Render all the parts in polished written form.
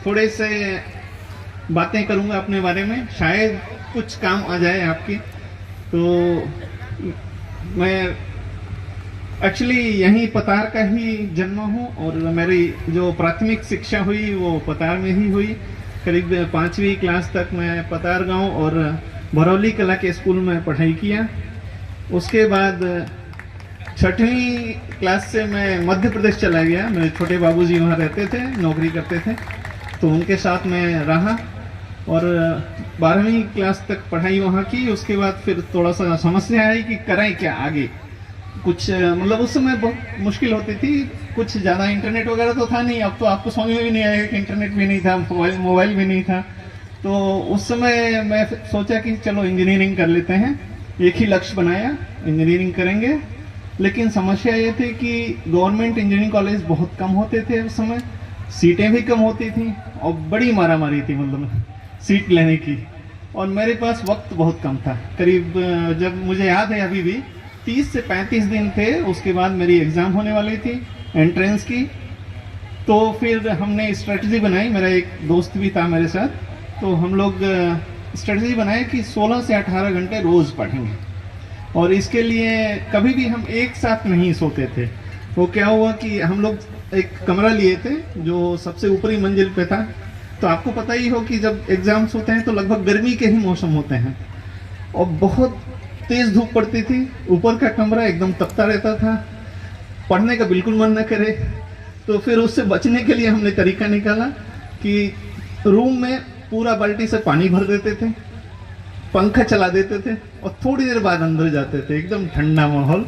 थोड़े से बातें करूंगा अपने बारे में, शायद कुछ काम आ जाए आपके। तो मैं एक्चुअली यहीं पतार का ही जन्म हूँ और मेरी जो प्राथमिक शिक्षा हुई वो पतार में ही हुई। करीब 5वीं क्लास तक मैं पतार गांव और भरौली कला के स्कूल में पढ़ाई किया। उसके बाद 6वीं क्लास से मैं मध्य प्रदेश चला गया। मेरे छोटे बाबूजी वहाँ रहते थे, नौकरी करते थे, तो उनके साथ मैं रहा और 12वीं क्लास तक पढ़ाई वहाँ की। उसके बाद फिर थोड़ा सा समस्या आई कि करें क्या आगे। कुछ मतलब उस समय बहुत मुश्किल होती थी, कुछ ज़्यादा इंटरनेट वगैरह तो था नहीं। अब तो आपको समझ में भी नहीं आएगा कि इंटरनेट भी नहीं था, मोबाइल भी नहीं था। तो उस समय मैं सोचा कि चलो इंजीनियरिंग कर लेते हैं। एक ही लक्ष्य बनाया, इंजीनियरिंग करेंगे। लेकिन समस्या ये थी कि गवर्नमेंट इंजीनियरिंग कॉलेज बहुत कम होते थे उस समय, सीटें भी कम होती थी और बड़ी मारामारी थी मतलब सीट लेने की। और मेरे पास वक्त बहुत कम था। करीब जब मुझे याद है अभी भी 30 से 35 दिन थे, उसके बाद मेरी एग्ज़ाम होने वाली थी एंट्रेंस की। तो फिर हमने स्ट्रेटजी बनाई, मेरा एक दोस्त भी था मेरे साथ, तो हम लोग स्ट्रेटजी बनाए कि 16 से 18 घंटे रोज़ पढ़ेंगे। और इसके लिए कभी भी हम एक साथ नहीं सोते थे। वो क्या हुआ कि हम लोग एक कमरा लिए थे जो सबसे ऊपरी मंजिल पे था। तो आपको पता ही हो कि जब एग्ज़ाम्स होते हैं तो लगभग गर्मी के ही मौसम होते हैं और बहुत तेज धूप पड़ती थी। ऊपर का कमरा एकदम तपता रहता था, पढ़ने का बिल्कुल मन न करे। तो फिर उससे बचने के लिए हमने तरीका निकाला कि रूम में पूरा बाल्टी से पानी भर देते थे, पंखा चला देते थे और थोड़ी देर बाद अंदर जाते थे। एकदम ठंडा माहौल,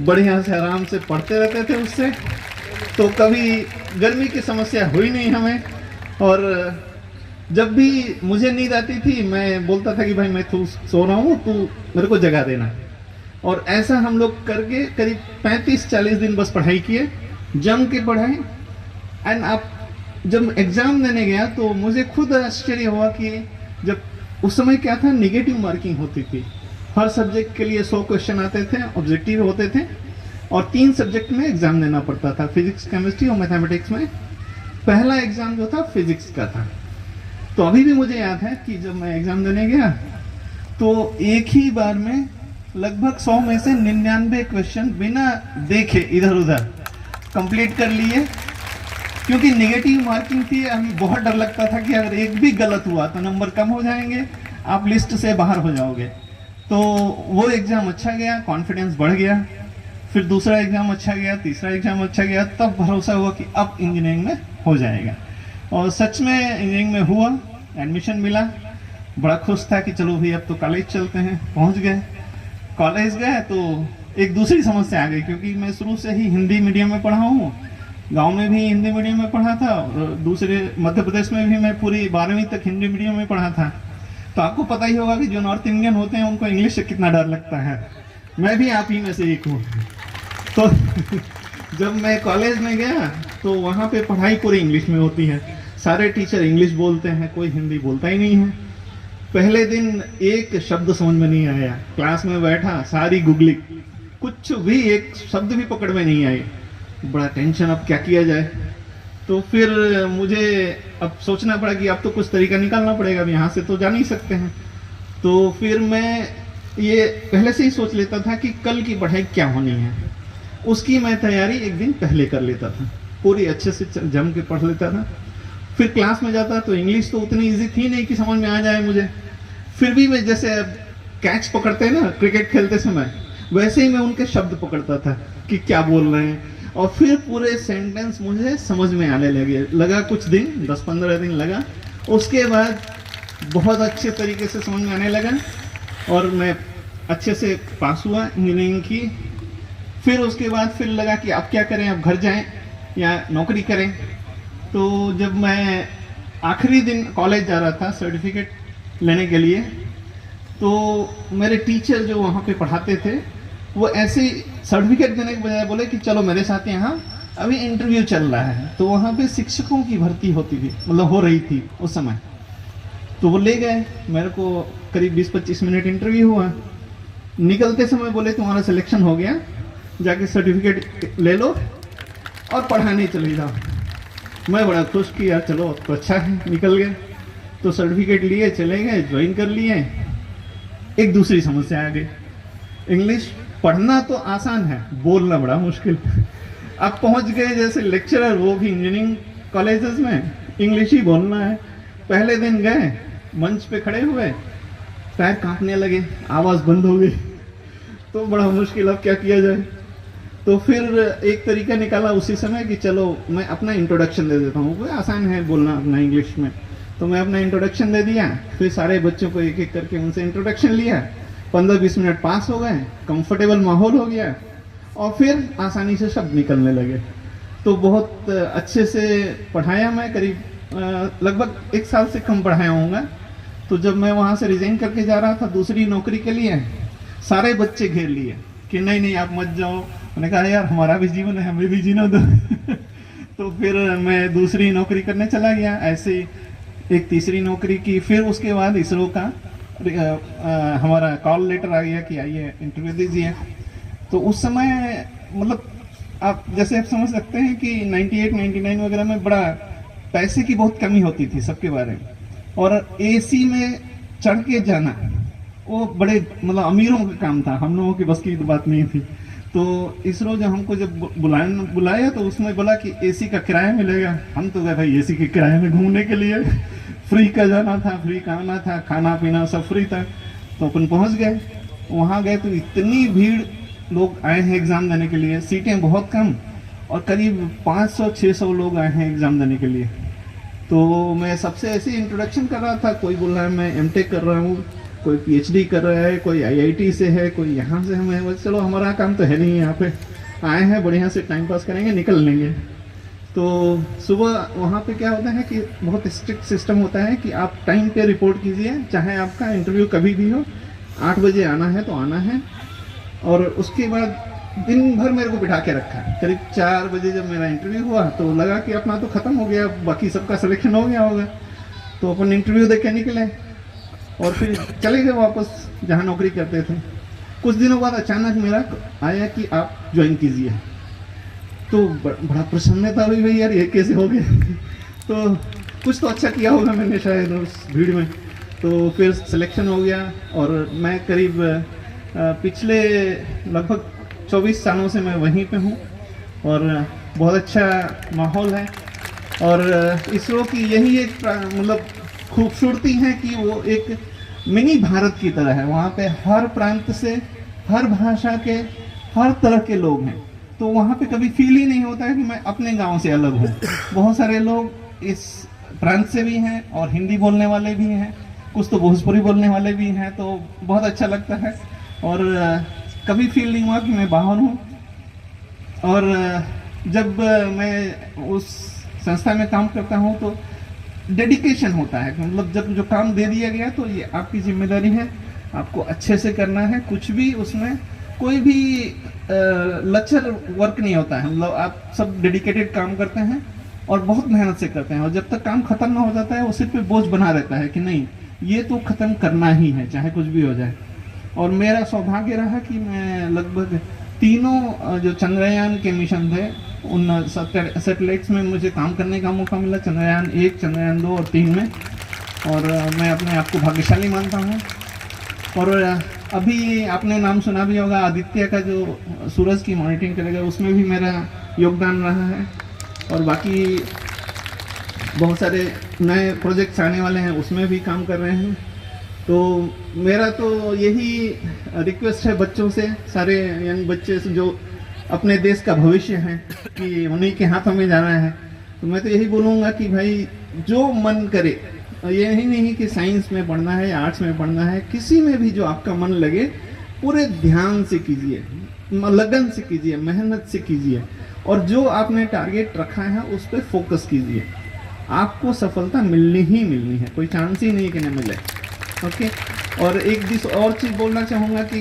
बढ़िया से आराम से पढ़ते रहते थे उससे। तो कभी गर्मी की समस्या हुई नहीं हमें। और जब भी मुझे नींद आती थी मैं बोलता था कि भाई मैं तो सो रहा हूँ, तू मेरे को जगा देना। और ऐसा हम लोग करके करीब 35-40 दिन बस पढ़ाई किए, जम के पढ़ाई। एंड अब जब एग्ज़ाम देने गया तो मुझे खुद आश्चर्य हुआ कि जब उस समय क्या था, निगेटिव मार्किंग होती थी। हर सब्जेक्ट के लिए 100 क्वेश्चन आते थे, ऑब्जेक्टिव होते थे और 3 सब्जेक्ट में एग्ज़ाम देना पड़ता था, फिजिक्स, केमिस्ट्री और मैथमेटिक्स में। पहला एग्ज़ाम जो था फिजिक्स का था। तो अभी भी मुझे याद है कि जब मैं एग्ज़ाम देने गया तो एक ही बार में लगभग 100 में से 99 क्वेश्चन बिना देखे इधर उधर कंप्लीट कर लिए। क्योंकि नेगेटिव मार्किंग थी, हमें बहुत डर लगता था कि अगर एक भी गलत हुआ तो नंबर कम हो जाएंगे, आप लिस्ट से बाहर हो जाओगे। तो वो एग्ज़ाम अच्छा गया, कॉन्फिडेंस बढ़ गया। फिर दूसरा एग्ज़ाम अच्छा गया, तीसरा एग्ज़ाम अच्छा गया, तब भरोसा हुआ कि अब इंजीनियरिंग में हो जाएगा। और सच में इंजीनियरिंग में हुआ, एडमिशन मिला। बड़ा खुश था कि चलो भाई अब तो कॉलेज चलते हैं। पहुंच गए, कॉलेज गए तो एक दूसरी समस्या आ गई, क्योंकि मैं शुरू से ही हिंदी मीडियम में पढ़ा हूँ। गांव में भी हिंदी मीडियम में पढ़ा था और दूसरे मध्य प्रदेश में भी मैं पूरी 12वीं तक हिंदी मीडियम में पढ़ा था। तो आपको पता ही होगा कि जो नॉर्थ इंडियन होते हैं उनको इंग्लिश से कितना डर लगता है। मैं भी आप ही में से एक हूँ। तो जब मैं कॉलेज में गया तो वहाँ पे पढ़ाई पूरी इंग्लिश में होती है, सारे टीचर इंग्लिश बोलते हैं, कोई हिंदी बोलता ही नहीं है। पहले दिन एक शब्द समझ में नहीं आया, क्लास में बैठा सारी गूगली, कुछ भी एक शब्द भी पकड़ में नहीं आई। बड़ा टेंशन, अब क्या किया जाए। तो फिर मुझे अब सोचना पड़ा कि अब तो कुछ तरीका निकालना पड़ेगा, अब यहाँ से तो जा नहीं सकते हैं। तो फिर मैं ये पहले से ही सोच लेता था कि कल की पढ़ाई क्या होनी है, उसकी मैं तैयारी एक दिन पहले कर लेता था, पूरी अच्छे से जम के पढ़ लेता था। फिर क्लास में जाता तो इंग्लिश तो उतनी इजी थी नहीं कि समझ में आ जाए मुझे। फिर भी मैं जैसे कैच पकड़ते हैं ना क्रिकेट खेलते समय, वैसे ही मैं उनके शब्द पकड़ता था कि क्या बोल रहे हैं। और फिर पूरे सेंटेंस मुझे समझ में आने लगा कुछ दिन, 10-15 दिन लगा। उसके बाद बहुत अच्छे तरीके से समझ में आने लगा और मैं अच्छे से पास हुआ इंजीनियरिंग की। फिर उसके बाद फिर लगा कि अब क्या करें, अब घर जाएं या नौकरी करें। तो जब मैं आखिरी दिन कॉलेज जा रहा था सर्टिफिकेट लेने के लिए, तो मेरे टीचर जो वहाँ पे पढ़ाते थे वो ऐसे सर्टिफिकेट देने के बजाय बोले कि चलो मेरे साथ यहाँ अभी इंटरव्यू चल रहा है। तो वहाँ पे शिक्षकों की भर्ती होती थी, मतलब हो रही थी उस समय। तो वो ले गए मेरे को, करीब 20-25 मिनट इंटरव्यू हुआ। निकलते समय बोले तुम्हारा सिलेक्शन हो गया, जाके सर्टिफिकेट ले लो और पढ़ाने चले जाओ। मैं बड़ा खुश कि यार चलो अब तो अच्छा है, निकल गए। तो सर्टिफिकेट लिए, चले गए, ज्वाइन कर लिए। एक दूसरी समस्या आ गई, इंग्लिश पढ़ना तो आसान है, बोलना बड़ा मुश्किल। अब पहुंच गए जैसे लेक्चरर, वो भी इंजीनियरिंग कॉलेजेस में, इंग्लिश ही बोलना है। पहले दिन गए, मंच पे खड़े हुए, पैर कांपने लगे, आवाज़ बंद हो गई। तो बड़ा मुश्किल, अब क्या किया जाए। तो फिर एक तरीका निकाला उसी समय कि चलो मैं अपना इंट्रोडक्शन दे देता हूँ, कोई आसान है बोलना अपना इंग्लिश में। तो मैं अपना इंट्रोडक्शन दे दिया, फिर सारे बच्चों को एक एक करके उनसे इंट्रोडक्शन लिया। 15-20 मिनट पास हो गए, कंफर्टेबल माहौल हो गया, और फिर आसानी से शब्द निकलने लगे। तो बहुत अच्छे से पढ़ाया मैं, करीब लगभग 1 साल से कम पढ़ाया होऊंगा। तो जब मैं वहाँ से रिजाइन करके जा रहा था दूसरी नौकरी के लिए, सारे बच्चे घेर लिए कि नहीं नहीं आप मत जाओ। मैंने कहा यार हमारा भी जीवन है, हमें भी जीना दो। तो फिर मैं दूसरी नौकरी करने चला गया। ऐसे एक तीसरी नौकरी की, फिर उसके बाद इसरो का हमारा कॉल लेटर आ गया कि आइए इंटरव्यू दीजिए। तो उस समय मतलब आप जैसे आप समझ सकते हैं कि 98-99 वगैरह में बड़ा पैसे की बहुत कमी होती थी सबके बारे में, और एसी में चढ़ के जाना वो बड़े मतलब अमीरों का काम था, हम लोगों की बस की बात नहीं थी। तो इसरो जब हमको जब बुलाया तो उसमें बोला कि एसी का किराया मिलेगा। हम तो गए भाई एसी के किराए में घूमने के लिए, फ्री का जाना था, फ्री का आना था, खाना पीना सब फ्री था। तो अपन पहुंच गए, वहाँ गए तो इतनी भीड़, लोग आए हैं एग्ज़ाम देने के लिए, सीटें बहुत कम, और करीब 500-600 लोग आए हैं एग्ज़ाम देने के लिए। तो मैं सबसे ऐसे इंट्रोडक्शन कर रहा था, कोई बोल रहा है मैं एमटेक कर रहा हूँ, कोई पीएचडी कर रहा है, कोई आईआईटी से है, कोई यहाँ से। हमें चलो हमारा काम तो है नहीं, यहाँ पे आए हैं बढ़िया से टाइम पास करेंगे, निकल लेंगे। तो सुबह वहाँ पे क्या होता है कि बहुत स्ट्रिक्ट सिस्टम होता है कि आप टाइम पे रिपोर्ट कीजिए, चाहे आपका इंटरव्यू कभी भी हो। 8 बजे आना है तो आना है। और उसके बाद दिन भर मेरे को बिठा के रखा। करीब 4 बजे जब मेरा इंटरव्यू हुआ तो लगा कि अपना तो ख़त्म हो गया, बाकी सबका सिलेक्शन हो गया होगा। तो अपन इंटरव्यू दे के निकले और फिर चले गए वापस जहाँ नौकरी करते थे। कुछ दिनों बाद अचानक मेरा आया कि आप ज्वाइन कीजिए। तो बड़ा प्रसन्नता हुई, भाई यार ये कैसे हो गया। तो कुछ तो अच्छा किया होगा मैंने शायद उस भीड़ में। तो फिर सिलेक्शन हो गया और मैं करीब पिछले लगभग 24 सालों से मैं वहीं पे हूँ और बहुत अच्छा माहौल है। और इसरो की यही एक मतलब खूबसूरती है कि वो एक मिनी भारत की तरह है। वहाँ पे हर प्रांत से, हर भाषा के, हर तरह के लोग हैं। तो वहाँ पे कभी फील ही नहीं होता है कि मैं अपने गांव से अलग हूँ। बहुत सारे लोग इस प्रांत से भी हैं और हिंदी बोलने वाले भी हैं, कुछ तो भोजपुरी बोलने वाले भी हैं। तो बहुत अच्छा लगता है और कभी फील नहीं हुआ कि मैं बाहर हूँ। और जब मैं उस संस्था में काम करता हूँ तो डेडिकेशन होता है, मतलब जब जो काम दे दिया गया तो ये आपकी जिम्मेदारी है, आपको अच्छे से करना है। कुछ भी उसमें कोई भी लचर वर्क नहीं होता है, मतलब आप सब डेडिकेटेड काम करते हैं और बहुत मेहनत से करते हैं। और जब तक काम खत्म ना हो जाता है वो सिर पे बोझ बना रहता है कि नहीं ये तो खत्म करना ही है चाहे कुछ भी हो जाए। और मेरा सौभाग्य रहा कि मैं लगभग तीनों जो चंद्रयान के मिशन थे उन सैटेलाइट्स में मुझे काम करने का मौका मिला, चंद्रयान 1, चंद्रयान 2 और 3 में। और मैं अपने आप को भाग्यशाली मानता हूँ। और अभी आपने नाम सुना भी होगा आदित्य का, जो सूरज की मॉनिटरिंग करेगा, उसमें भी मेरा योगदान रहा है। और बाकी बहुत सारे नए प्रोजेक्ट्स आने वाले हैं, उसमें भी काम कर रहे हैं। तो मेरा तो यही रिक्वेस्ट है बच्चों से, सारे यंग बच्चे से जो अपने देश का भविष्य है, कि उन्हीं के हाथों में जाना है। तो मैं तो यही बोलूँगा कि भाई जो मन करे, यही नहीं कि साइंस में पढ़ना है या आर्ट्स में पढ़ना है, किसी में भी जो आपका मन लगे पूरे ध्यान से कीजिए, लगन से कीजिए, मेहनत से कीजिए। और जो आपने टारगेट रखा है उस पर फोकस कीजिए, आपको सफलता मिलनी ही मिलनी है, कोई चांस ही नहीं कि न मिले। ओके। और एक और चीज़ बोलना चाहूँगा कि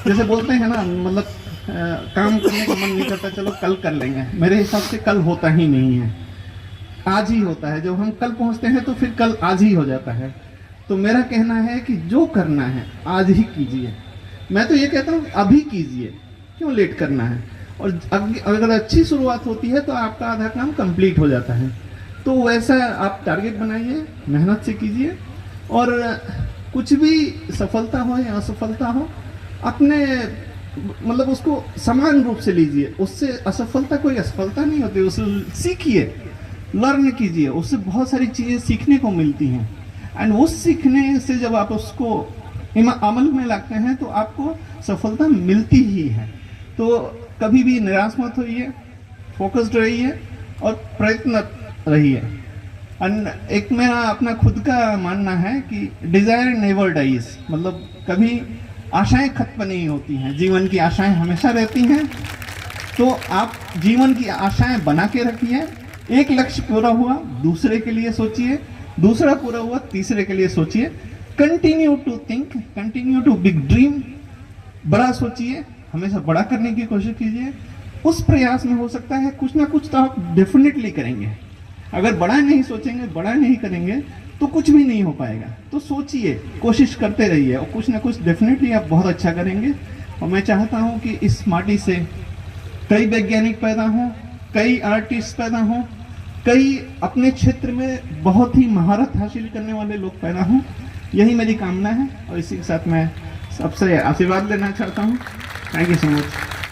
जैसे बोलते हैं ना, मतलब काम करने का मन नहीं करता, चलो कल कर लेंगे। मेरे हिसाब से कल होता ही नहीं है, आज ही होता है। जब हम कल पहुंचते हैं तो फिर कल आज ही हो जाता है। तो मेरा कहना है कि जो करना है आज ही कीजिए। मैं तो ये कहता हूँ अभी कीजिए, क्यों लेट करना है। और अगर अच्छी शुरुआत होती है तो आपका आधा काम कंप्लीट हो जाता है। तो वैसा आप टारगेट बनाइए, मेहनत से कीजिए, और कुछ भी सफलता हो या असफलता हो, अपने मतलब उसको समान रूप से लीजिए। उससे असफलता कोई असफलता नहीं होती, उससे सीखिए, लर्न कीजिए, उससे बहुत सारी चीज़ें सीखने को मिलती हैं। एंड उस सीखने से जब आप उसको अमल में लाते हैं तो आपको सफलता मिलती ही है। तो कभी भी निराश मत होइए, फोकस्ड रहिए और प्रयत्न रहिए। एंड एक मेरा अपना खुद का मानना है कि डिजायर नेवर डाइज, मतलब कभी आशाएं खत्म नहीं होती हैं, जीवन की आशाएं हमेशा रहती हैं। तो आप जीवन की आशाएं बना के रखिए। एक लक्ष्य पूरा हुआ, दूसरे के लिए सोचिए, दूसरा पूरा हुआ, तीसरे के लिए सोचिए। Continue to think, continue to big dream, बड़ा सोचिए, हमेशा बड़ा करने की कोशिश कीजिए। उस प्रयास में हो सकता है कुछ ना कुछ तो आप डेफिनेटली करेंगे। अगर बड़ा नहीं सोचेंगे, बड़ा नहीं करेंगे तो कुछ भी नहीं हो पाएगा। तो सोचिए, कोशिश करते रहिए और कुछ ना कुछ डेफिनेटली आप बहुत अच्छा करेंगे। और मैं चाहता हूं कि इस माटी से कई वैज्ञानिक पैदा हों, कई आर्टिस्ट पैदा हों, कई अपने क्षेत्र में बहुत ही महारत हासिल करने वाले लोग पैदा हों। यही मेरी कामना है और इसी के साथ मैं सबसे आशीर्वाद लेना चाहता हूँ। Thank you so much.